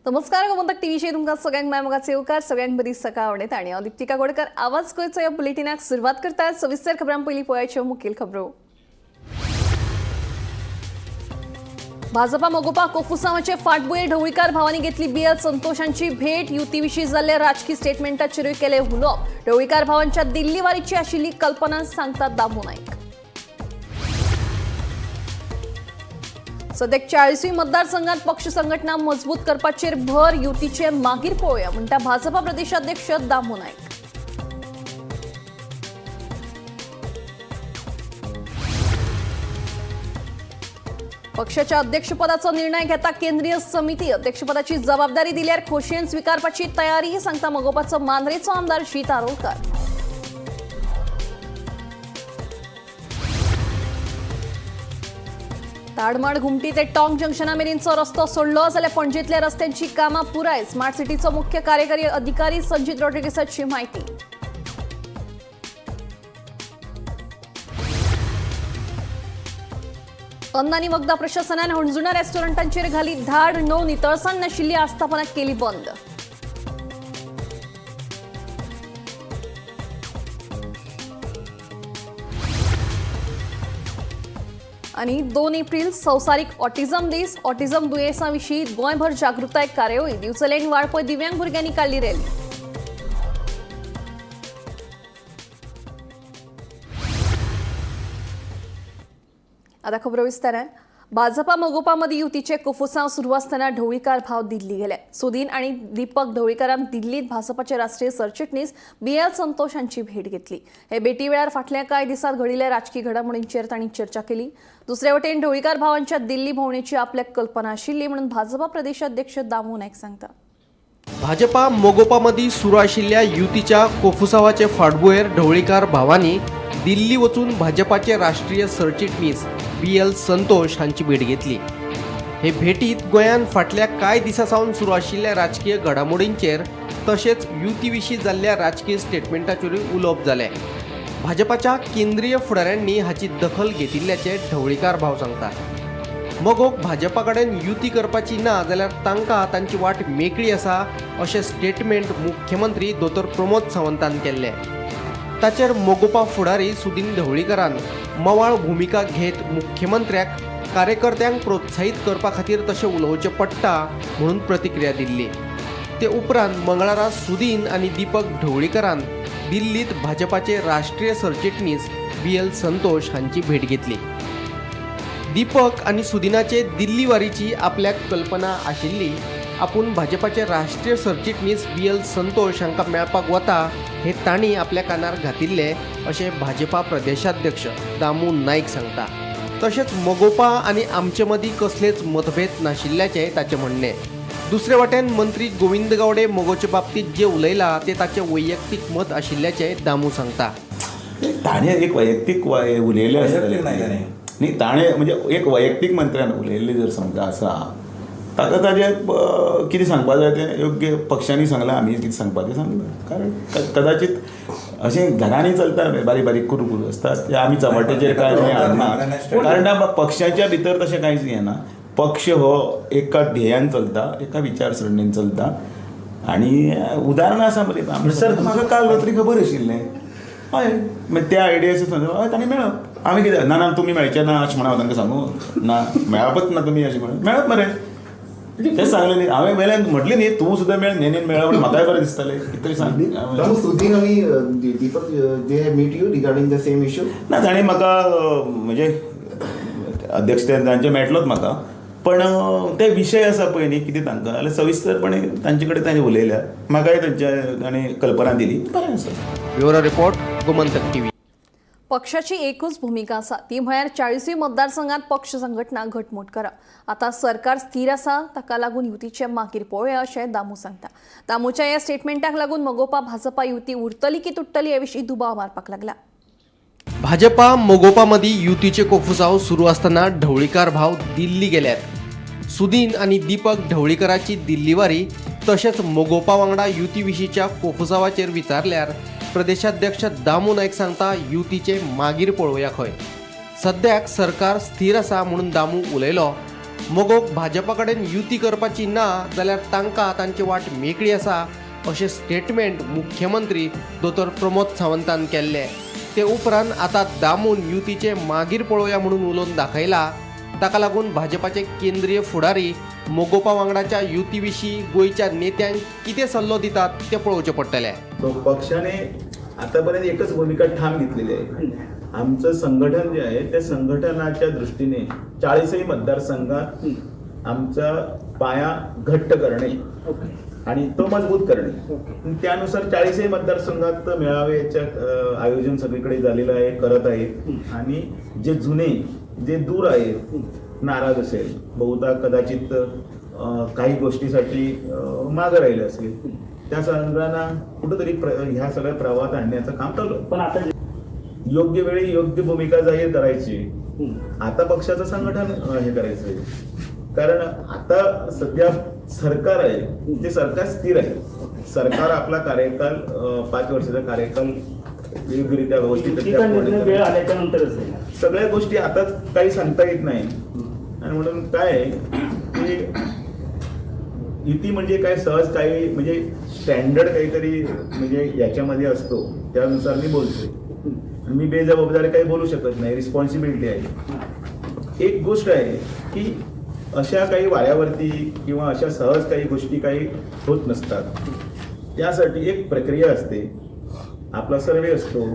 नमस्कार गोमंतक टीव्हीचे तुमकां सगळ्यांक मायमोगाचे येवकार सगळ्यांक बरी सकाळ आवडत आणि हांव दीप्तिका गोडकर आवाज गोंयचो ह्या बुलेटिनाक सुरवात करतात. सविस्तर खबरां पयलीं पळोवयाच्यो मुखेल खबरो. भाजपा मोगोपा कोफुसांवाचे फाटभुंयेर ढवळीकार भावांनी घेतली BL संतोष हांची भेट. युती विशीं जाल्ले राजकीय स्टेटमेंटाचेरूय केले उलोवप. ढवळीकार भावांच्या दिल्ली वारीची आशिल्ली कल्पना सांगतात दामू नायक. सद्याक 40वी मतदारसंघात पक्ष संघटना मजबूत करपाचेर भर. युतीचे मागीर पळोवया म्हणटा भाजपा प्रदेशाध्यक्ष दामू नायक. पक्षाच्या अध्यक्षपदाचो निर्णय घेता केंद्रीय समिती. अध्यक्षपदाची जबाबदारी दिल्यार खोशयेन स्वीकारपाची तयारी सांगता मोगोपाचो मांद्रेचो आमदार शीत आरोलकार. ताडमाड घुमटी ते टॉंग जंक्शना मेरेनचो रस्तो सोडलो जाल्यार पणजेंतल्या रस्त्यांची कामां पुराय. स्मार्ट सिटीचो मुख्य कार्यकारी अधिकारी संजीत रॉड्रिगेसाची माहिती. अन्न आनी वखदा प्रशासनान हणजुणा रेस्टॉरंटांचेर घाली धाड. 9 नितळसाण नाशिल्ली आस्थापनां केली बंद. आणि 2 एप्रिल संवसारीक ऑटिझम दीस. ऑटिझम दुयेंसा विशीं गोंयभर जागृताय कार्यावळी. दिवचलेन वाळपय दिव्यांग भुरग्यांनी काडली रॅली. आता खबरो विस्तारान. भाजपा मोगोपा मदीं युतीचे कोफुसांव सुरू आसतना ढवळीकार भाव दिल्ली गेले. सुदीन आणि दीपक ढवळीकारान दिल्लीत भाजपाचे राष्ट्रीय सरचिटणीस BL संतोष हांची भेट घेतली. हे भेटी वेळार फाटल्या कांय दिसांत घडिल्ल्या राजकीय घडामोडींचेर तांणी चर्चा केली. दुसरे वटेन ढवळीकार भावांच्या दिल्ली भोंवडेची आपल्याक कल्पना आशिल्ली म्हणून भाजपा प्रदेशाध्यक्ष दामू नायक सांगता. भाजपा मोगोपा मदीं सुरू आशिल्ल्या युतीच्या कोफुसांवाचे फाटभुंयेर ढवळीकार भावांनी दिल्ली वचून भाजपाचे राष्ट्रीय सरचिटणीस BL संतोष हांची भेट घेतली. हे भेटीत गोंयांत फाटल्या कांय दिसां सावन सुरू आशिल्ल्या राजकीय घडामोडींचेर तशेंच युती विशीं जाल्ल्या राजकीय स्टेटमेंटाचेरूय उलोवप जालें. भाजपाच्या केंद्रीय फुडाऱ्यांनी हाची दखल घेतिल्ल्याचे ढवळीकार भाव सांगता. मगोक भाजपा कडेन युती करपाची ना जाल्यार तांकां तांची वाट मेकळी आसा अशें स्टेटमेंट मुख्यमंत्री दोतोर प्रमोद सावंतान केल्लें. ताचेर मोगोपा फुडारी सुदीन ढवळीकारान मवाळ भुमिका घेत मुख्यमंत्र्याक कार्यकर्त्यांक प्रोत्साहीत करपा खातीर तशें उलोवचें पडटा म्हणून प्रतिक्रिया दिल्ली. ते उपरांत मंगळारा सुदीन आनी दीपक ढवळीकारान दिल्लीत भाजपाचे राष्ट्रीय सरचिटणीस BL संतोष हांची भेट घेतली. दीपक आनी सुदिनाचे दिल्ली वारीची आपल्याक कल्पना आशिल्ली. आपूण भाजपाचे राष्ट्रीय सरचिटणीस BL संतोष हांकां मेळपाक वता हे तांणी आपल्या कानार घातिल्ले अशें भाजपा प्रदेशाध्यक्ष दामू नायक सांगता. तशेंच मोगोपा आनी आमचे मदीं कसलेच मतभेद नाशिल्ल्याचें ताचें म्हणणें. दुसरे वटेन मंत्री गोविंद गावडे मोगोचे बाबतींत जे उलयला ते ताचें वैयक्तीक मत आशिल्ल्याचें दामू सांगता. ताणें एक वैयक्तीक उलयलें आसतलें न्ही. ताणें म्हणजे एक वैयक्तीक मंत्र्यान उलयल्लें जर समजा आसा ताका ताजें कितें सांगपाक जाय तें योग्य पक्षांनी सांगलां. आमी कितें सांगपाक तें सांगलां. कारण कदाचित अशें घरांनी चलता बारीक बारीक कुरू कुरू आसतात ते आमी चवट्याचेर कांय हाडना. कारण पक्षाच्या भितर तशें कांयच हें ना. पक्ष हो एका ध्येयान चलता, एका विचारसरणीन चलता. आनी उदाहरणां आसा बरीं. सर म्हाका काल तरी खबर आशिल्लें हय मागीर त्या आयडियाचेर हय ताणें मेळप. आमी कितें ना ना तुमी मेळचे ना अशें म्हणून हांव तांकां सांगू ना मेळपच ना तुमी अशें म्हणून मेळप मरे तेच सांगलें न्ही. हांवें वेल्यान म्हटलें न्ही तूं सुद्दां मेळ नेनेन मेळ्ळा म्हणून म्हाकाय बरें दिसतालें कितें तरी सांग. सुदीन आनी Deepak they meet you regarding the same issue. ना ताणें म्हाका म्हणजे अध्यक्ष तांचे मेळटलोच म्हाका. पण ते विशय आसा पळय न्ही कितें तांकां जाल्यार सविस्तरपणे तांचे कडेन ताणें उलयल्या. म्हाकाय ताणें कल्पना दिली. बरें आसा. Bureau report Gomantak TV. पक्षाची एकूच भूमिका आसा ती म्हळ्यार 40वी मतदारसंघात पक्ष संघटना घटमूट करा. आता सरकार स्थिर आसा ताका लागून युतीचे मागीर पळोवया अशें दामू सांगता. दामूच्या ह्या स्टेटमेंटाक लागून मोगोपा भाजपा युती उरतली की तुटतली हे विशीं दुबाव मारपाक लागला. भाजपा मोगोपा मदीं युतीचे कोफुसांव सुरू आसतना ढवळीकार भाव दिल्ली गेल्यात. सुदीन आनी दीपक ढवळीकाराची दिल्ली वारी तशेंच मोगोपा वांगडा युती विशींच्या कोफुसांवाचेर विचारल्यार प्रदेशाध्यक्ष दामू नायक सांगता युतीचे मागीर पळोवया खंय. सद्याक सरकार स्थिर आसा म्हणून दामू उलयलो. मोगोक भाजपा कडेन युती करपाची ना जाल्यार तांकां तांची वाट मेकळी आसा अशें स्टेटमेंट मुख्यमंत्री दोतोर प्रमोद सावंतान केल्लें. ते उपरांत आतां दामून युतीचे मागीर पळोवया म्हणून उलोवन दाखयला. ताका लागून भाजपाचे केंद्रीय फुडारी मोगोपा वांगडाच्या युती विशीं गोंयच्या नेत्यांक कितें सल्लो दितात तें पळोवचें पडटलें. तो पक्षाने आतापर्यंत एकच भूमिका ठाम घेतलेली आहे. आमचं संघटन जे आहे त्या संघटनाच्या दृष्टीने 40ही मतदारसंघात आमचा पाया घट्ट करणे आणि तो मजबूत करणे. त्यानुसार 40ही मतदारसंघात मेळाव्याच्या आयोजन सगळीकडे झालेलं आहे, करत आहे. आणि जे जुने जे दूर आहेत, नाराज असेल, बहुधा कदाचित काही गोष्टीसाठी मागं राहिले असेल, त्या सगळ्यांना कुठंतरी ह्या सगळ्या प्रवाहात आणण्याचं काम चालू आहे. पण आता योग्य वेळी योग्य भूमिका जाहीर करायची. आता पक्षाचं संघटन हे करायचंय, कारण आता सध्या सरकार आहे ते सरकार स्थिर आहे. सरकार आपला कार्यकाल 5 वर्षाचा कार्यकाल योग्यरित्या व्यवस्थितरित्या वेळ आल्याच्या नंतरच सगळ्या गोष्टी आता काही सांगता येत नाही. आणि म्हणून काय आहे की युती म्हणजे काय सहज काही म्हणजे स्टँडर्ड काहीतरी म्हणजे याच्यामध्ये असतो, त्यानुसार मी बोलतोय. मी बेजबाबदारी काही बोलू शकत नाही, रिस्पॉन्सिबिलिटी आहे. एक गोष्ट आहे की अशा काही वाऱ्यावरती किंवा अशा सहज काही गोष्टी काही होत नसतात. त्यासाठी एक प्रक्रिया असते. आपला सर्वे असतो,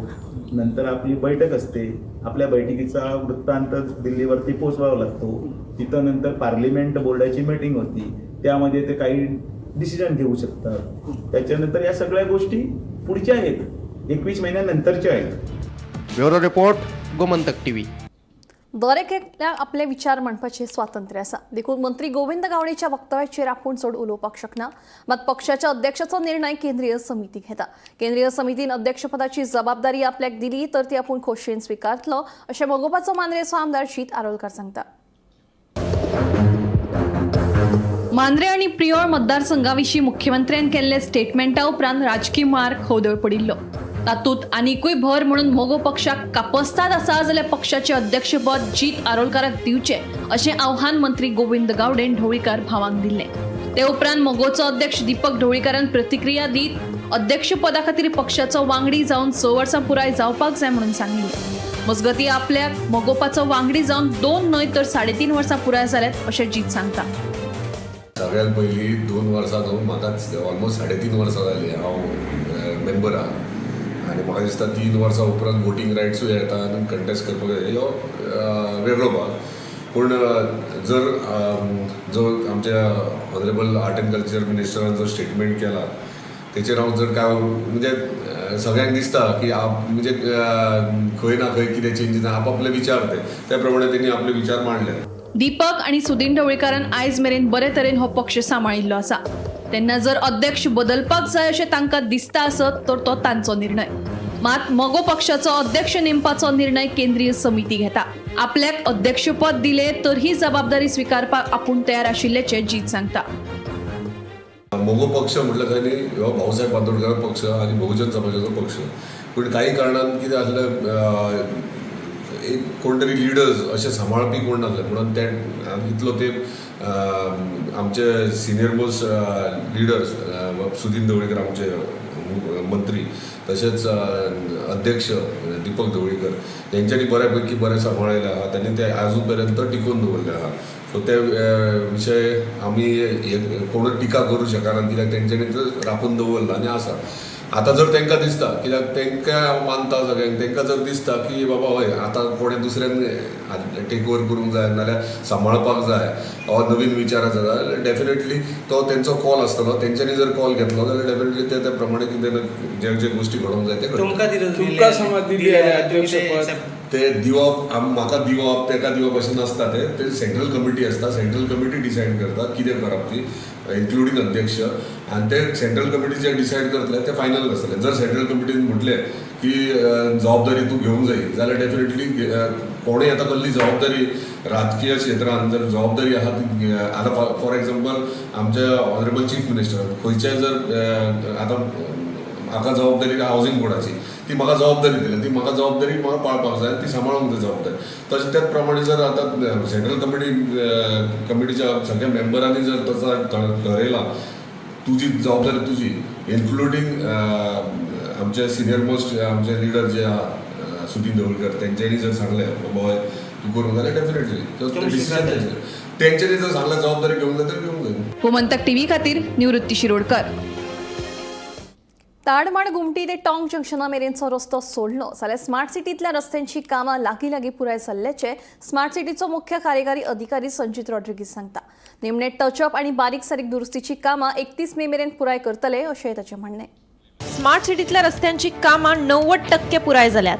नंतर आपली बैठक असते. आपल्या बैठकीचा वृत्तांत दिल्लीवरती पोचवावा लागतो. तिथं नंतर पार्लिमेंट बोर्डाची मीटिंग होती, त्यामध्ये ते काही डिसिजन घेऊ शकतात. त्याच्यानंतर या सगळ्या गोष्टी पुढच्या आहेत, 21 महिन्यानंतरच्या आहेत. Bureau report, Gomantak TV. दरेकाक आपले विचार म्हणपाचें स्वातंत्र्य आसा. देखून मंत्री गोविंद गावडेच्या वक्तव्याचेर आपूण चड उलोवपाक शकना. मात पक्षाच्या अध्यक्षाचो निर्णय केंद्रीय समिती घेता. केंद्रीय समितीन अध्यक्षपदाची जबाबदारी आपल्याक दिली तर ती आपूण खोशयेन स्विकारतलो अशें मोगोपाचो मांद्रेचो आमदार शीत आरोलकार सांगता. मांद्रे आनी प्रियोळ मतदारसंघाविशीं मुख्यमंत्र्यान केल्ले स्टेटमेंटा उपरांत राजकीय मार खवदळ पडिल्लो. तातूंत आनिकूय भर म्हणून मोगो पक्षाक कापस्ताद आसा जाल्यार पक्षाचें अध्यक्षपद जीत आरोलकाराक दिवचें अशें आव्हान मंत्री गोविंद गावडेन ढवळीकार भावांक दिल्लें. ते उपरांत मोगोचो अध्यक्ष दीपक ढवळीकारान प्रतिक्रिया दीत अध्यक्षपदा खातीर पक्षाचो वांगडी जावन 6 वर्सां पुराय जावपाक जाय म्हणून सांगिल्लें. मजगतीं आपल्याक मोगोपाचो वांगडी जावन 2 न्हय तर 3.5 वर्सां पुराय जाल्यात अशें जीत सांगता. सगळ्यात पयलीं 2 वर्सां जावन म्हाका ऑलमोस्ट 3.5 वर्सां जालीं हांव मेंबर आहा. आनी म्हाका दिसता 3 वर्सां उपरांत वोटींग रायट्सूय येता आनी कंटेस्ट करपाक ह्यो वेगळो भाग. पूण जर जो आमच्या ऑनरेबल आर्ट एंड कल्चर मिनिस्टरान जो स्टेटमेंट केला तेचेर हांव जर काय म्हणजे सगळ्यांक दिसता की म्हणजे खंय ना खंय कितें चेंजीस आपले विचार त्या प्रमाणे तेणी आपले विचार मांडले. दीपक आणि सुदीन ढवळीकारान आयज मेरेन बरे तरेन हो पक्ष सांबाळिल्लो आसा. तेन्ना जर अध्यक्ष बदलपाक जाय अशें तांकां दिसता आसत तर तो तांचो निर्णय. मात मोगो पक्षाचो अध्यक्ष नेमपाचो निर्णय केंद्रीय समिती घेता. आपल्याक अध्यक्षपद दिले तर ही जबाबदारी स्विकारपाक आपूण तयार आशिल्ल्याचें जीत सांगता. मोगो पक्ष म्हटलं काय न्ही, हो भाऊसाहेब बांदोडकर पक्ष आणि बहुजन समाजाचो पक्ष. पूण काही कारणान कितें आसलें, एक कोण तरी लिडर्स अशें सांबाळपी कोण नासले म्हणून ते इतलो ते आमचे senior most leaders Sudin Dhavalikar आमचे मंत्री, तसेच अध्यक्ष दीपक ढवळीकर यांच्यानी बऱ्यापैकी बरें सांबाळिल्लें आहा. त्यांनी ते आजून पर्यंत टिकून दवरले आहा. सो ते विशय आमी कोण टिका करूं शकना, कित्याक तेंच्यांनी राखून दवरला आनी आसा. आतां जर तांकां दिसता, कित्याक तांकां हांव मानता सगळ्यांक, तांकां जर दिसता की बाबा हय आतां कोणें दुसऱ्यान टेक ओवर करूंक जाय नाल्यार सांबाळपाक जाय हो नवीन विचार आसा जाल्यार डेफिनेटली तो तेंचो कॉल आसतलो. तेंच्यांनी जर कॉल घेतलो जाल्यार डेफिनेटली त्या प्रमाणे कितें जे गोश्टी घडोवंक जाय ते दिवप म्हाका दिवप तेका दिवप अशें नासता. ते सेंट्रल कमिटी आसता, सेंट्रल कमिटी डिसायड करता कितें करप ती, इन्क्लुडींग अध्यक्ष. आनी ते सेंट्रल कमिटी जे डिसायड करतले ते फायनल आसतले. जर सेंट्रल कमिटीन म्हटलें की जबाबदारी तूं घेवंक जाय जाल्यार डेफिनेटली कोणें आतां कसली जबाबदारी राजकीय क्षेत्रांत जर जबाबदारी आहा ती आतां फॉर एग्जाम्पल आमचे ऑनरेबल चीफ मिनिस्टर खंयचेय जर आतां म्हाका जबाबदारी हावजींग बोर्डाची ती म्हाका जबाबदारी दिली, ती म्हाका जबाबदारी म्हाका पाळपाक जाय, ती सांबाळूंक जाय जबाबदारी. तशें त्याच प्रमाणे जर आतां सेंट्रल कमिटीच्या सगळ्या मेंबरांनी जर तसं ठरयलां तुजी जबाबदारी तुजी, इन्क्लुडींग आमचे सिनियर मोस्ट आमचे लिडर जे आहा सुदीन ढवळकर, तेंच्यांनी जर सांगलें बाबा तूं करूंक जाल्यार डेफिनेटली डिसिजन तेंच्यांनी जर सांगलें जबाबदारी घेवंक जाय तर घेवंक जाय. गोमंतक टीव्ही खातीर निवृत्ती शिरोडकर. ताडमाड गुमटी ते टॉंग जंक्शना मेरेनचो रस्तो सोडलो जाल्यार स्मार्ट सिटींतल्या रस्त्यांची कामां लागीं पुराय जाल्ल्याचे स्मार्ट सिटीचो मुख्य कार्यकारी अधिकारी संजीत रॉड्रिगीज सांगता. निमणे टचअप आनी बारीक सारीक दुरुस्तीची कामां 31 मे मेरेन पुराय करतले अशेंय ताचें म्हणणें. स्मार्ट सिटीतल्या रस्त्यांची कामां 90% पुराय जाल्यात.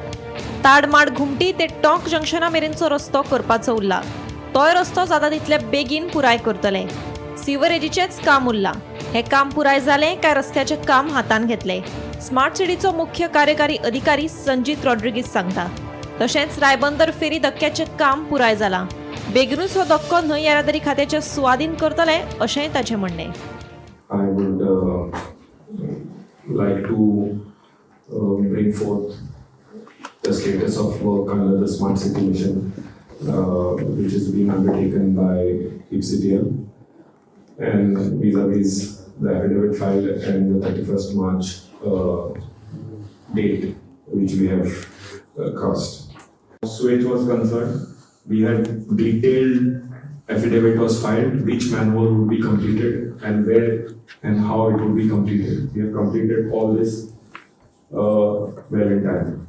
ताडमाड घुमटी ते टॉंक जंक्शना मेरेनचो रस्तो करपाचो उरला. तोय रस्तो जाता तितले बेगीन पुराय करतले. सिवरेजीचेच काम उरला. हे काम पुराय जालें काय रस्त्याचे काम हातान घेतले. स्मार्ट सिटीचो मुख्य कार्यकारी अधिकारी संजीत रॉड्रिगीज सांगता. तशेंच रायबंदर फेरी धक्क्याचे काम पुराय जालां. बेगीनूच हो धक्को न्हंय येरादारी खात्याचे सुवादीन करतले अशेंय ताचें म्हणणें. I would like to bring forth the status of work under the Smart City Mission, which is being undertaken by IPCTL, and vis-a-vis the affidavit filed and the 31st March date, which we have crossed. Switch was concerned, we had detailed affidavit was filed, which manhole would be completed and where and how it would be completed. We have completed all this well in time.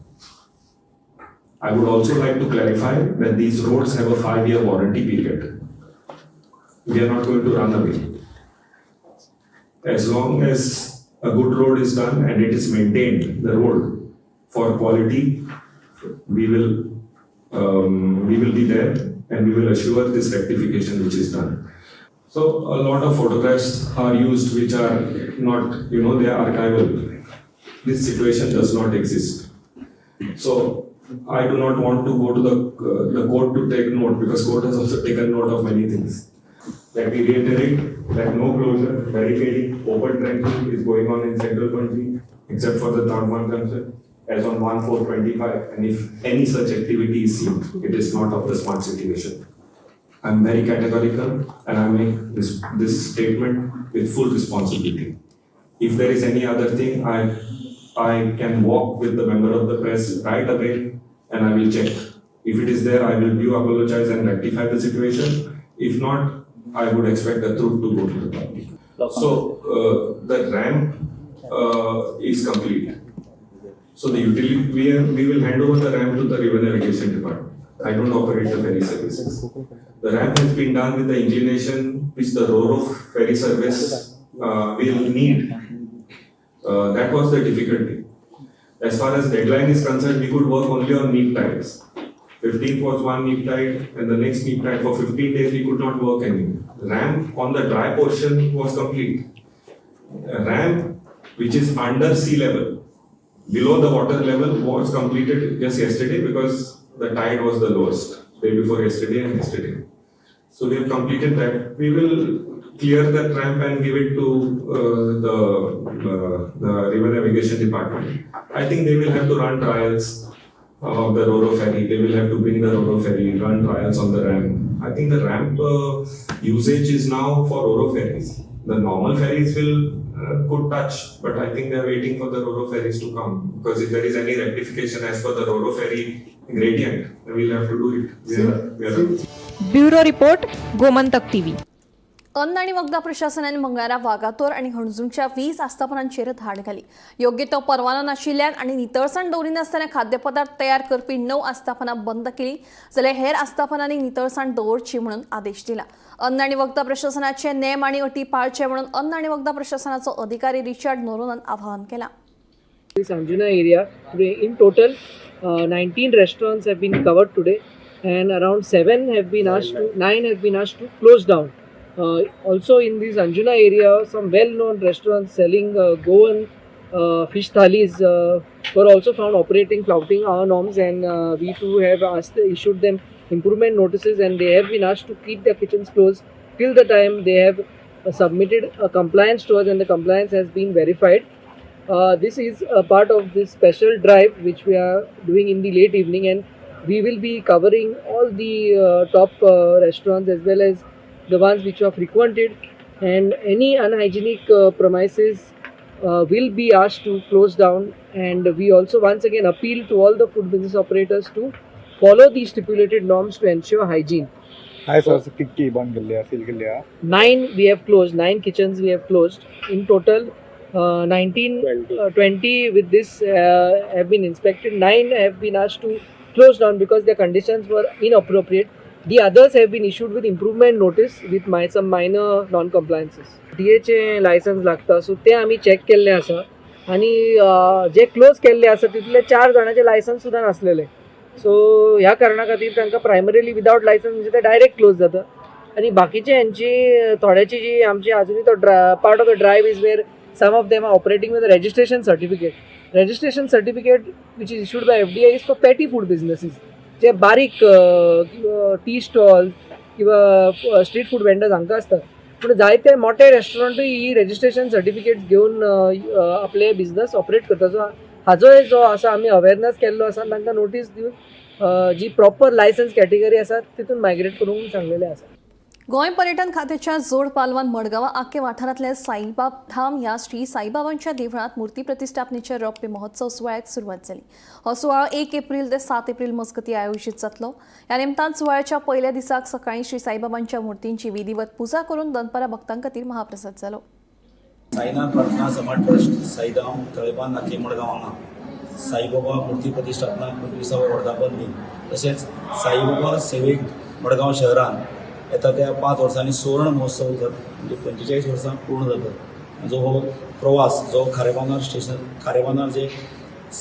I would also like to clarify that these roads have a 5-year warranty period. We are not going to run away. As long as a good road is done and it is maintained, the road for quality, we will be there and we will assure this rectification which is done. So a lot of photographs are used which are not, they are archival. This situation does not exist. So I do not want to go to the court to take note, because court has also taken note of many things. Let me reiterate that no closure, barricading, open trenching is going on in central country except for the Tadman junction as on 1/4/25, and if any such activity is seen, it is not of the Smart City Mission. I am very categorical and I make this statement with full responsibility. If there is any other thing, I can walk with the member of the press right away and I will check. If it is there, I will apologize and rectify the situation. If not, I would expect the truth to go to the public. So the ramp is complete. So the utility, we will hand over the ramp to the river navigation department. I don't operate the ferry services. The ramp has been done with the inclination which the Ro-Ro ferry service will need. That was the difficulty. As far as deadline is concerned, we could work only on neap tides. 15th was one neap tide and the next neap tide. For 15 days we could not work anymore. Ramp on the dry portion was complete. A ramp which is under sea level, below the water level, was completed just yesterday because the tide was the lowest, day before yesterday and yesterday. So we have completed that. We will clear that ramp and give it to the river navigation department. I think they will have to run trials of the Ro-Ro ferry. They will have to bring the Ro-Ro ferry, run trials on the ramp. I think the ramp usage is now for Ro-Ro ferries. The normal ferries could touch, but I think they are waiting for the Ro-Ro ferries to come, because if there is any rectification as per the Ro-Ro ferry gradient, then we'll have to do it. Bureau report, Gomantak TV. अन्न आणि वखदा प्रशासनाने मंगळारा वागातोर आणि हणजूंच्या 20 आस्थापनांचेर धाड घाली. योग्य तो परवानो नाशिल्ल्यान आणि नितळसाण दवरिनासतना खाद्यपदार्थ तयार करपी 9 आस्थापनां बंद केली, जाल्यार हेर आस्थापनांनी नितळसाण दवरची म्हणून आदेश दिला. अन्न आणि वखदा प्रशासनाचे नेम आणि अटी पाळचे म्हणून अन्न आणि वखदा प्रशासनाचो अधिकारी रिचार्ड नोरोनान आवाहन केला. This Anjuna area today, in total 19 restaurants have been covered today, and around 9 have been asked to close down. Also in this Anjuna area, some well-known restaurants selling Goan fish thalis were also found operating, flouting our norms, and we too have issued them improvement notices, and they have been asked to keep their kitchens closed till the time they have submitted a compliance to us and the compliance has been verified. This is a part of this special drive which we are doing in the late evening, and we will be covering all the top restaurants as well as the ones which are frequented, and any unhygienic premises will be asked to close down. And we also once again appeal to all the food business operators to follow the stipulated norms to ensure hygiene. Hi sir कितकी बंद केल्ल्या seal केल्ल्या 9 we have closed, 9 kitchens we have closed. In total, 20 with this have been inspected. 9 have been asked to close down because their conditions were inappropriate. The others have been issued with improvement notice with some minor non-compliances. DHA license लागता, so ते आम्ही check केल्ले आसा, आणि जे close केल्ले आसा तितले 4 जाणांचे licence सुद्दां नासलेले. सो ह्या कारणा खातीर तांकां प्रायमरीली विदाउट लायसन्स म्हणजे ते डायरेक्ट क्लोज जाता. आणि बाकीचे यांची थोड्याची जी आमची अजूनही तो part of the drive is where some of them are operating with a registration certificate. Registration certificate which is issued by FDI is for petty food businesses. जे बारीक टी स्टॉल किंवा स्ट्रीट फूड वेंडर्स हांकां आसतात, पूण जायते मोठे रेस्टॉरंटूय ही registration certificate घेवन आपले बिझनस ऑपरेट करता. सो हाजो जो आसा आमी अवेरनेस केल्लो आसा, तांकां नोटीस दिवन जी प्रॉपर लायसन्स कॅटेगरी आसा तितून मायग्रेट करूंक सांगलेले आसा. गोंय पर्यटन खात्याच्या जोड पालवान मडगांव आख्खे वाठारांतल्या साईबाब धाम ह्या श्री साईबाबांच्या देवळांत मूर्ती प्रतिष्ठापनेच्या रौप्य महोत्सव सुवाळ्याक सुरवात जाली. हो सुवाळो 1 एप्रिल ते 7 एप्रिल मजगती आयोजीत जातलो. ह्या निमतान सुवाळ्याच्या पयल्या दिसाक सकाळी श्री साईबाबांच्या मूर्तींची विधिवत पुजा करून दनपारां भक्तां खातीर महाप्रसाद जालो. साईनाथ प्रार्थना समाज ट्रस्ट साईधाम तळेबांद नाके मडगांव हांगा साईबाबा मूर्ती प्रतिष्ठापना 25वा वर्धापन दिन तशेंच साईबाबा सेवेक मडगांव शहरान येता त्या 5 वर्सांनी सुवर्ण महोत्सव जाता, म्हणजे 45 वर्सां पूर्ण जातात. जो हो प्रवास जो खारेबांदर स्टेशन, खारेबांदर जे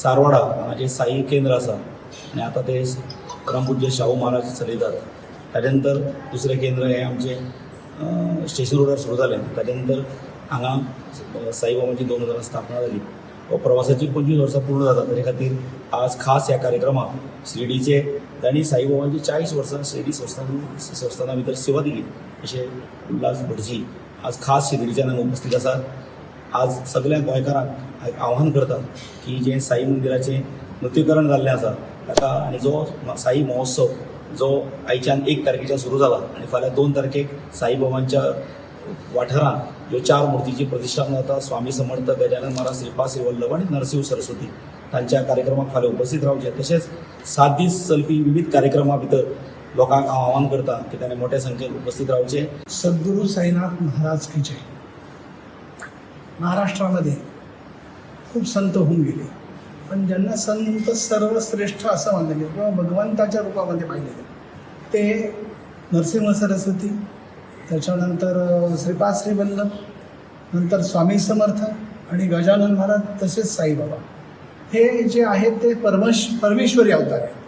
सारवाडा हांगा जे साई केंद्र आसा आनी आतां ते परमपूज्य शाहू महाराज चलयतात. ताजे नंतर दुसरें केंद्र हें आमचें स्टेशन रोडार सुरू जालें. ताजे नंतर हांगा साईबाबांची 2000 स्थापना जाली. हो प्रवासाची 25 वर्सां पूर्ण जाता. ताजे खातीर आज खास ह्या कार्यक्रमाक शिर्डीचे तांणी साईबाबांची 40 वर्सां शिर्डी संस्थाना भितर सेवा दिली अशें उल्हास भटजी आज खास शिर्डीच्यान हांगा उपस्थित आसात. आज सगळ्या गोंयकारांक आव्हान करतात की जें साई मंदिराचें नूतनीकरण जाल्लें आसा ताका, आनी जो साई महोत्सव जो आयच्यान 1 तारखेच्यान सुरू जाला आनी फाल्यां 2 तारखेक साईबाबांच्या वाठारांत ह्यो 4 मुर्तीची प्रतिष्ठापना जाता. स्वामी समर्थ, गजानन महाराज, श्रीपाद श्रीवल्लभ आणि नरसिंह सरस्वती तांच्या कार्यक्रमाक फाल्यां उपस्थित रावचे. तशेंच 7 दीस चलपी विविध कार्यक्रमा भितर लोकांक हांव आव्हान करता की ताणें मोठ्या संख्येन उपस्थित रावचे. सद्गुरू साईनाथ महाराज की जय. महाराष्ट्रामध्ये खूप संत होऊन गेले, पण ज्यांना संत सर्वश्रेष्ठ असं मानलं गेलं किंवा भगवंताच्या रूपामध्ये पाहिले गेले ते नरसिंह सरस्वती, त्याच्यानंतर श्रीपाद श्रीवल्लभ, नंतर स्वामी समर्थ आणि गजानन महाराज, तसेच साईबाबा. हे जे आहेत ते परमेश्वरी अवतार आहे.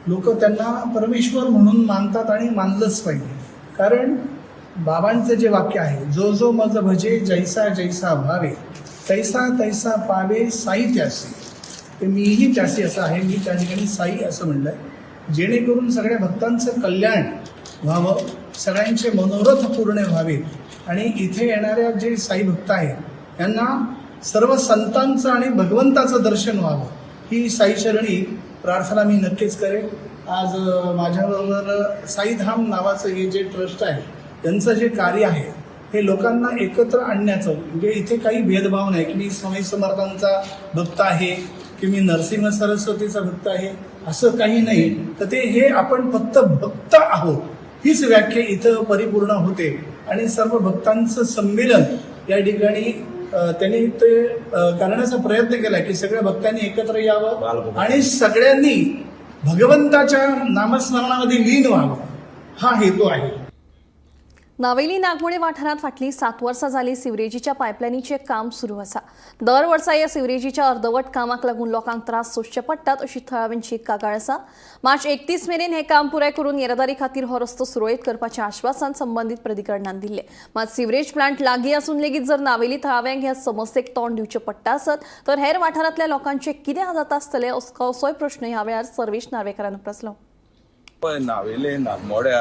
लोक त्यांना परमेश्वर म्हणून मानतात आणि मानलंच पाहिजे. कारण बाबांचं जे वाक्य आहे, जो जो मज भजे जैसा जैसा भावे तैसा तैसा पावे साई त्यासी, ते मीही त्यासी असं आहे. मी त्या ठिकाणी साई असं म्हणलं आहे, जेणेकरून सगळ्या भक्तांचं कल्याण व्हावं, सगळ्यांचे मनोरथ पूर्ण व्हावेत आणि इथे येणाऱ्या जे साई भक्त आहेत यांना सर्व संतांचं आणि भगवंताचं दर्शन व्हावं, ही साईचरणी प्रार्थना मी नक्कीच करेन. आज माझ्याबरोबर साईधाम नावाचं हे जे ट्रस्ट आहे त्यांचं जे कार्य आहे हे लोकांना एकत्र आणण्याचं, म्हणजे इथे काही भेदभाव नाही की मी स्वामी समर्थांचा भक्त आहे की मी नरसिंह सरस्वतीचा भक्त आहे असं काही नाही. तर ते हे आपण फक्त भक्त आहोत हीच व्याख्या इथं परिपूर्ण होते आणि सर्व भक्तांचं संमेलन या ठिकाणी त्यांनी ते करण्याचा प्रयत्न केला की सगळ्या भक्तांनी एकत्र यावं आणि सगळ्यांनी भगवंताच्या नामस्मरणामध्ये लीन व्हावं, हा हेतू आहे. नावेली नागमोडे वाठारांत फाटलीं 7 वर्सां जालीं सिवरेजीच्या पायपलायनीचें काम सुरू आसा. दर वर्सा ह्या सिवरेजीच्या अर्दवट कामाक लागून लोकांक त्रास सोंसचे पडटात अशी थळाव्यांची कागाळ आसा. मार्च 31 मेरेन हें काम पुराय करून येरादारी खातीर हो रस्तो सुरळीत करपाचें आश्वासन संबंदीत प्राधिकरणान दिल्लें. मात सिवरेज प्लांट लागीं आसून लेगीत जर नावेली थळाव्यांक ह्या समस्येक तोंड दिवचें पडटा आसत तर हेर वाठारांतल्या लोकांचें कितें जाता आसतलें असोय प्रश्न ह्या वेळार सर्वेश नार्वेकारान उपरासलो. नावेले नागमोड्या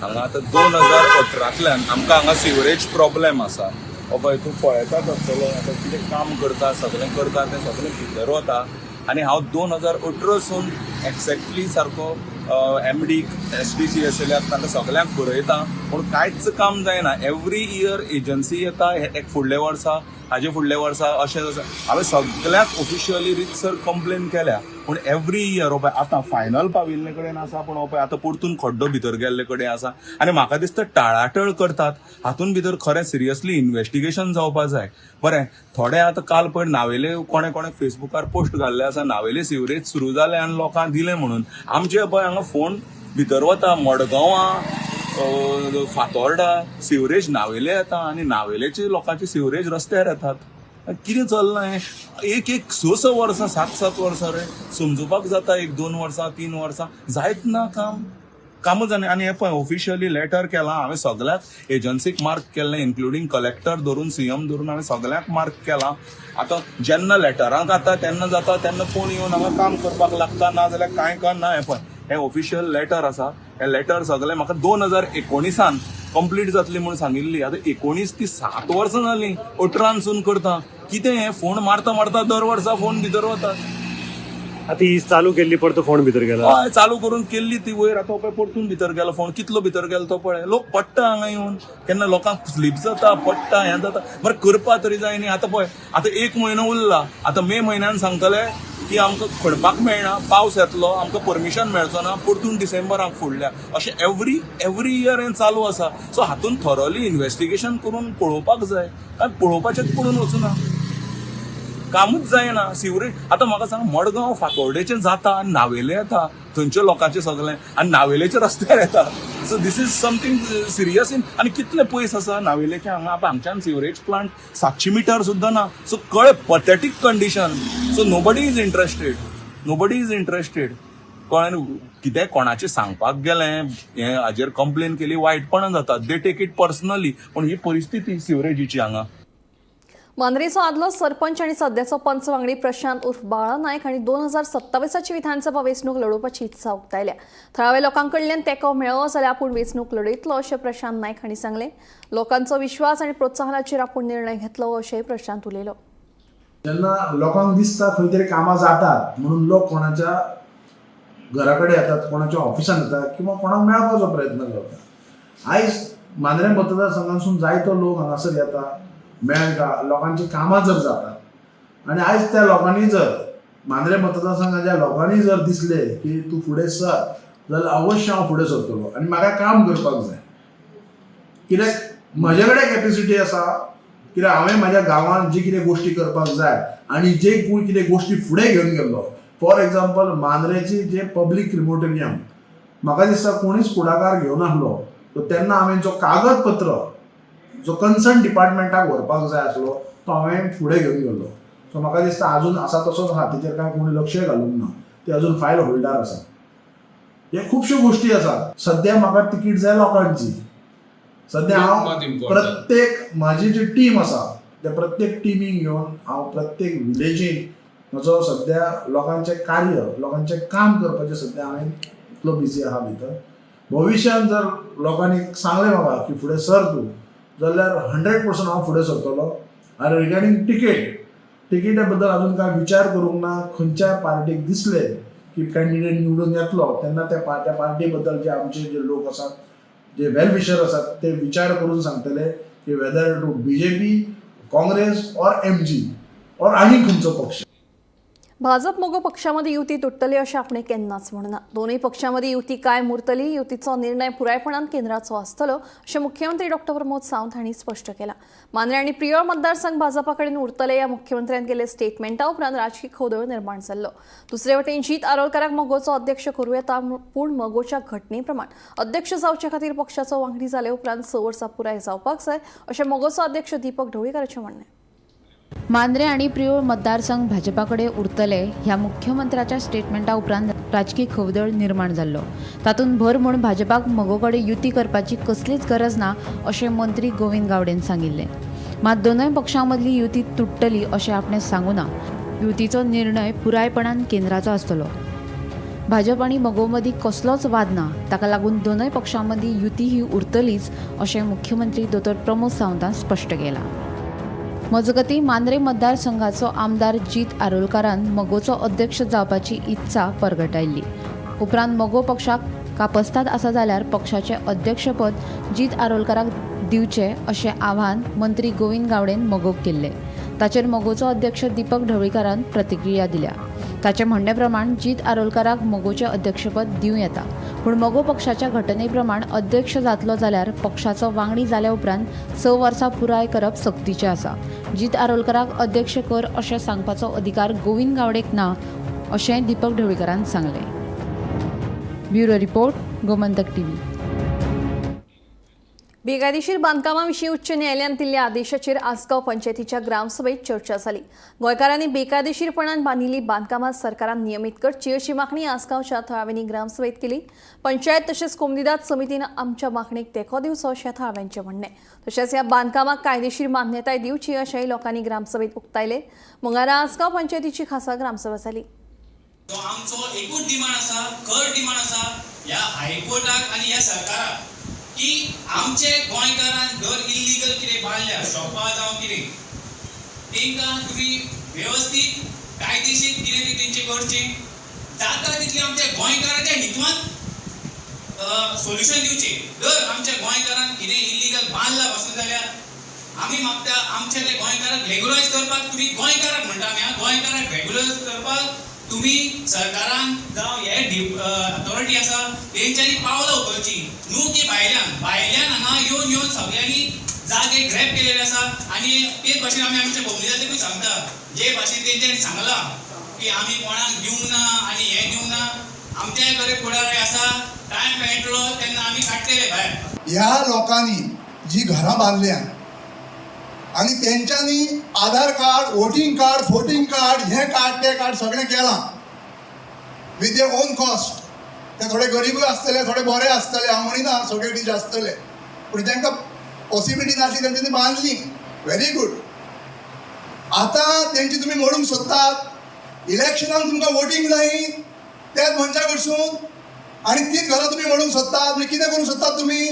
हांगा आतां 2018तल्यान आमकां हांगा सिवरेज प्रॉब्लेम आसा. हो पळय तूं पळयताच आसतलो आतां कितें काम करता सगळें करता तें सगळें भितर वता आनी हांव 2018 एक्झॅक्टली सारको MD SDC आशिल्ल्याक तांकां सगळ्यांक बरयता पूण कांयच काम जायना. एवरी इयर एजन्सी येता एक फुडल्या वर्सा हाजे फुडल्या वर्सा अशें हांवें सगळ्याक ऑफिशियली रितसर कंप्लेन केल्या पूण एवरी इयर पळय आतां फायनल पाविल्ले कडेन आसा पूण पळय आतां परतून खड्डो भितर गेल्ले कडेन आसा आनी म्हाका दिसता टाळाटळ करतात. हातूंत भितर खरें सिरियसली इन्व्हेस्टिगेशन जावपाक जाय. बरें थोडे आतां काल पळय नावेले कोणे फेसबुकार पोस्ट घाल्ले आसा नावेले सिवरेज सुरू जाले आनी लोकांक दिले म्हणून. आमचे पळय हांगा फोन भितर वता मडगांवां फातोर्डा सिवरेज नावेले येता आनी नावेलेचे लोकांचे सिवरेज रस्त्यार येतात. कितें चल्लां हें? एक 6 वर्सां 7 वर्सां रे समजुपाक जाता 1-2 वर्सां 3 वर्सां जायत ना कामूच जालें. आनी हें पळय ऑफिशियली लेटर केलां हांवें सगळ्याक एजन्सीक मार्क केल्लें इन्क्लुडींग कलेक्टर धरून CM धरून हांवें सगळ्याक मार्क केलां. आतां जेन्ना लेटरांक जाता तेन्ना कोण येवन हांगा काम करपाक लागता ना जाल्यार कांय करना. हें पळय हें ऑफिशियल लेटर आसा. हें लेटर सगळें म्हाका 2019 कंप्लीट जातली म्हूण सांगिल्ली. आतां 19 ती 7 वर्सां जालीं 18 करता. कितें हें फोन मारता दर वर्सा फोन भितर वता. आता ही चालू केल्ली परत फोन भितर गेला. हय चालू करून केल्ली ती वयर आतां पळय परतून भितर गेलो फोन. कितलो भितर गेलो तो पळय. लोक पडटा हांगा येवन केन्ना लोकांक स्लीप जाता पडटा हें जाता. बरें करपा तरी जाय न्ही. आतां पळय आतां 1 म्हयनो उरला. आतां मे म्हयन्यान सांगतले की आमकां खणपाक मेळना पावस येतलो आमकां परमिशन मेळचो ना परतून डिसेंबराक फुडल्या अशें एवरी इयर हें चालू आसा. सो हातूंत थरोली इन्व्हेस्टिगेशन करून पळोवपाक जाय. आनी पळोवपाचेंच पडून वचूना कामूच जायना. सिवरेज आतां म्हाका सांग मडगांव फातोर्डेचें जाता आनी नावेले येता थंयच्या लोकांचें सगळें आनी नावेलेच्या रस्त्यार येता. So this is something serious आनी कितले पयस आसा नावेलेचे हांगा. आतां हांगच्यान सिवरेज प्लांट 700 मिटर सुद्दां ना. सो कळ्ळें pathetic condition. So nobody is interested कळ्ळें. कितें कोणाचें सांगपाक गेलें हें हाजेर कंप्लेन केली वायटपणां जाता. They take it personally. पूण ही परिस्थिती सिवरेजीची हांगा. मांद्रेचो आदलो सरपंच आणि सध्याचो पंच वांगडी प्रशांत उर्फ बाळा नायक हांणी 2027ची विधानसभा वेंचणूक लडोवपाची इत्सा उक्तायल्या. थळाव्या लोकांकडल्यान तेंको मेळ्ळो जाल्यार आपूण वेंचणूक लडयतलो अशें प्रशांत नायक हांणी सांगलें. लोकांचो विश्वास आनी प्रोत्साहनाचेर आपूण निर्णय घेतलो अशेंय प्रशांत उलयलो. जेन्ना लोकांक दिसता खंय तरी कामां जातात म्हणून लोक कोणाच्या घरा कडेन येतात कोणाच्या ऑफिसान येतात किंवा कोणाक मेळपाचो प्रयत्न करतात. आयज मांद्रे मतदारसंघासून जायतो लोक हांगासर येता मेळटा लोकांची कामां जर जातात आनी आयज त्या लोकांनी जर मांद्रे मतदारसंघाच्या लोकांनी जर दिसले की तूं फुडें सर जाल्यार अवश्य हांव फुडें सरतलो आनी म्हाका काम करपाक जाय. कित्याक म्हजे कडेन कॅपेसिटी आसा. कित्याक हांवें म्हाज्या गांवांत जी कितें गोश्टी करपाक जाय आनी जे कितें गोश्टी फुडें घेवन गेल्लो फॉर एग्जाम्पल मांद्रेची जे पब्लीक क्रिमोटोरियम म्हाका दिसता कोणीच फुडाकार घेवन आसलो तेन्ना हांवें जो कागदपत्र जो कन्सर्न डिपार्टमेंटाक व्हरपाक जाय आसलो तो हांवें फुडें घेवन गेलो. सो म्हाका दिसता अजून आसा तसोच आहा तेचेर कांय कोणी लक्षय घालूंक ना. ते अजून फायल होल्डार आसा. हे खुबश्यो गोश्टी आसात. सद्या म्हाका तिकीट जाय लोकांची. सद्या हांव प्रत्येक म्हाजी जी टीम आसा त्या प्रत्येक टिमीक घेवन हांव प्रत्येक विलेजीन म्हजो सद्या लोकांचें कार्य लोकांचें काम करपाचें सद्या हांवें इतलो बिजी आहा भितर. भविश्यान जर लोकांनी सांगलें म्हाका की फुडें सर तूं जाल्यार 100% हांव फुडें सरतलो. आनी रिगार्डींग तिकेटा बद्दल अजून कांय विचार करूंक ना. खंयच्याय पार्टीक दिसलें की कॅन्डिडेट निवडून येतलो तेन्ना त्या पार्टी बद्दल जे आमचे जे लोक आसात जे वेल विशर आसात ते विचार करून सांगतले की whether to BJP Congress or MG or आनी खंयचो पक्ष. भाजप मोगो पक्षामध्ये युती तुटतली अशें आपणे केन्नाच म्हणना. दोनूय पक्षांमध्ये युती काय मुरतली युतीचो निर्णय पुरायपणान केंद्राचो आसतलो अशें मुख्यमंत्री डॉ. प्रमोद सावंत हांणी स्पश्ट केलां. मांद्रे आनी प्रियोळ मतदारसंघ भाजपा कडेन उरतले ह्या मुख्यमंत्र्यान केले स्टेटमेंटा उपरांत राजकीय खवदळ निर्माण जाल्लो. दुसरे वटेन जीत आरोलकाराक मोगोचो अध्यक्ष करूं येता पूण मोगोच्या घटने प्रमाण अध्यक्ष जावचे खातीर पक्षाचो वांगडी जाले उपरांत 6 वर्सां पुराय जावपाक जाय अशें मोगोचो अध्यक्ष दीपक ढवळीकाराचें म्हणणें. मांद्रे आणि प्रियोळ मतदारसंघ भाजपाकडे उरतले ह्या मुख्यमंत्र्याच्या स्टेटमेंटा उपरांत राजकीय खवदळ निर्माण जाल्लो. तातूंत भर म्हूण भाजपाक मोगोकडे युती करपाची कसलीच गरज ना अशें मंत्री गोविंद गावडेन सांगिल्लें. मात दोनूय पक्षां मदली युती तुटतली अशें आपणें सांगूं ना. युतीचो निर्णय पुरायपणान केंद्राचो आसतलो. भाजप आनी मोगो मदीं कसलोच वाद ना. ताका लागून दोनूय पक्षां मदीं युती ही उरतलीच अशें मुख्यमंत्री डॉ. प्रमोद सावंतान स्पश्ट केलां. मजगती मांद्रे मतदारसंघाचो आमदार जीत आरोलकारान मगोचो अध्यक्ष जावपाची इत्सा परगटायल्ली. उपरांत मगो पक्षाक कापस्ताद आसा जाल्यार पक्षाचे अध्यक्षपद जीत आरोलकाराक दिवचे अशें आवाहन मंत्री गोविंद गावडेन मगोक केल्ले. ताचेर मगोचो अध्यक्ष दीपक ढवळीकारान प्रतिक्रिया दिल्या. ताचे म्हणणे प्रमाण जीत आरोलकाराक मगोचें अध्यक्षपद दिवं येता, पूण मगो पक्षाच्या घटने प्रमाण अध्यक्ष जातलो जाल्यार पक्षाचो वांगडी जाल्या उपरांत 6 वर्सां पुराय करप सक्तीचें आसा. जीत आरोलकाराक अध्यक्ष कर अशें सांगपाचो अधिकार गोविंद गावडेक ना अशें दीपक ढवळीकारान सांगलें. Bureau report, Gomantak TV. बेकायदेशीर बांदकामा विशीं उच्च न्यायालयान दिल्ल्या आदेशाचेर आसगांव पंचायतीच्या ग्रामसभेत चर्चा जाली. गोंयकारांनी बेकायदेशीरपणान बांदिल्लीं बांदकामां सरकारान नियमीत करची अशी मागणी आसगांवच्या थळाव्यांनी ग्रामसभेत केली. पंचायत तशेंच कोमनिदाद समितीन आमच्या मागणेक तेंको दिवचो अशें थळाव्यांचें म्हणणें. तशेंच ह्या बांदकामाक कायदेशीर मान्यताय दिवची अशेंय लोकांनी ग्रामसभेत उक्तायले. मंगळारा आसगांव पंचायतीची खासा ग्रामसभा जाली. आमचो एकूच डिमांड आसा, खर डिमांड आसा ह्या हायकोर्टाक आनी ह्या सरकाराक की आमचे गोंयकारान दर इल्लीगल कितें बांदल्या शॉपां जावं कितें तांकां तुमी वेवस्थीत कायदेशीर कितें ती तेंचें करचें जाता तितलें आमच्या गोंयकाराच्या हितून सोल्युशन दिवचें. जर आमच्या गोंयकारान कितें इल्लीगल बांदलां पासून जाल्यार आमी मागता आमच्या ते गोंयकाराक रेग्युलायज करपाक. तुमी गोंयकाराक म्हणटा आमी गोंयकाराक रेग्युलायज करपाक तुम्ही सरकारान जावं हे अथॉरिटी आसा तेंच्यांनी पावलां उखलची न्हू की भायल्यान हांगा येवन सगळ्यांनी जागे ग्रॅब केलेले आसा. आनी तेच भाशेन आमी आमच्या भोंवडेच्याकूय सांगता जे भाशेन तेंच्यांनी सांगलां की आमी कोणाक दिवंक ना आनी हें दिवंक ना. आमच्याय कडेन फुडारी आसा, टायम मेळटलो तेन्ना आमी काडटले भायर. ह्या लोकांनी जी घरां बांदल्या आणि त्यांच्यानी आधार कार्ड, वोटिंग कार्ड, फोटिंग कार्ड, हे कार्ड ते कार्ड सगळें केलां विथ देअर ओन कॉस्ट. ते थोडे गरीबूय आसतले, थोडे बरे आसतले, हांव म्हणिना सगळे कितें आसतले, पूण तांकां पॉसिबिलिटी नासली तेंच्यांनी बांदली. Very good. आतां तेंची तुमी मोडूंक सोदतात. इलेक्शनाक तुमकां वोटींग जायी त्याच मनशा कडसून आनी तीच घरां तुमी मोडूंक सोदतात. म्हणजे कितें करूंक सोदतात तुमी?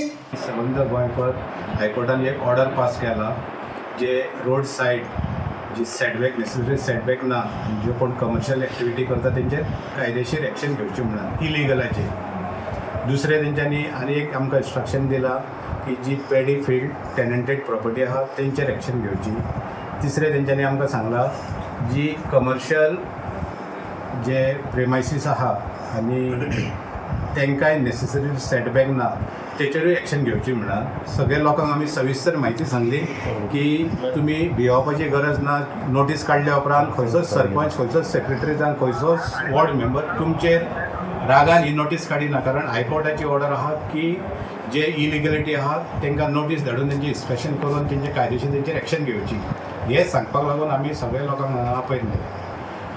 संबंध गोंयभर हायकोर्टान एक ऑर्डर पास केला जे रोड साईड जी सेटबॅक नेसेसरी सेटबॅक ना जे कोण कमर्शियल एक्टिविटी करता तेंचेर कायदेशीर एक्शन घेवची म्हणून इलिगलाचेर. दुसरे तेंच्यांनी आनी एक आमकां इन्स्ट्रक्शन दिला की जी पॅडी फील्ड टेनंटेड प्रॉपर्टी आहा तेंचेर एक्शन घेवची. तिसरे तेंच्यांनी आमकां सांगला जी कमर्शियल जे प्रेमायसीस आहा आनी तांकांय नेसेसरी सेटबॅक ना तेचेरूय एक्शन घेवची म्हणून. सगळ्या लोकांक आमी सविस्तर म्हायती सांगली की तुमी भिवपाची गरज ना. नोटीस काडल्या उपरांत खंयचोच सरपंच, खंयचोच सेक्रेटरी जावन खंयचोच वॉर्ड मेंबर तुमचेर रागान ही नोटीस काडिना. कारण हायकोर्टाची ऑर्डर आहा की जे इलिगलिटी आहा तांकां नोटीस धाडून तेंची इन्स्पेक्शन करून तेंचे कायदेशीर तेंचेर एक्शन घेवची. हे सांगपाक लागून आमी सगळ्या लोकांक हांगा आपयले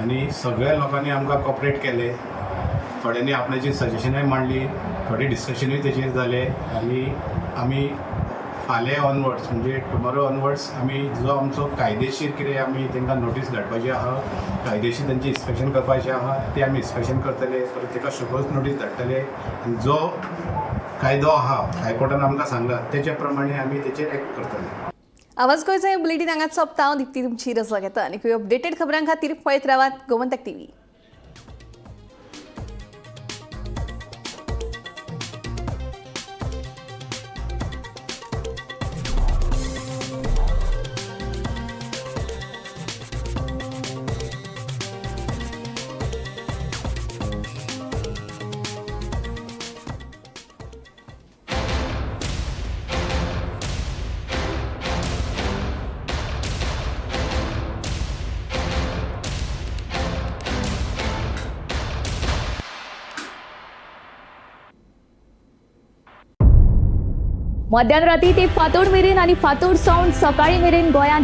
आनी सगळ्या लोकांनी आमकां कॉपरेट केले. थोड्यांनी आपणाची सजेशनाय मांडली, थोडे डिस्कशनूय तेचेर जाले आनी आमी फाल्यां ऑनवर्ड्स म्हणजे टुमोरो ऑनवर्ड्स आमी जो आमचो कायदेशीर कितें आमी तांकां नोटीस धाडपाची आहा, कायदेशीर तेंची इन्स्पेक्शन करपाचें आहा ते आमी इन्स्पेक्शन करतले. परत ताका शुकोज नोटीस धाडटले आनी जो कायदो आहा हायकोर्टान आमकां सांगला तेच्या प्रमाणे आमी तेचेर एक्ट करतले. आवाज गोंयचो बुलेटीन हांगाच सोंपता. हांव दिप्ती तुमची रजा घेता आनी अपडेटेड खबरां खातीर पळयत रावात गोमंतक टीव्ही. मध्यान राती ते फातोड मेरेन आनी फातोड सावन सकाळी मेरेन गोंयांत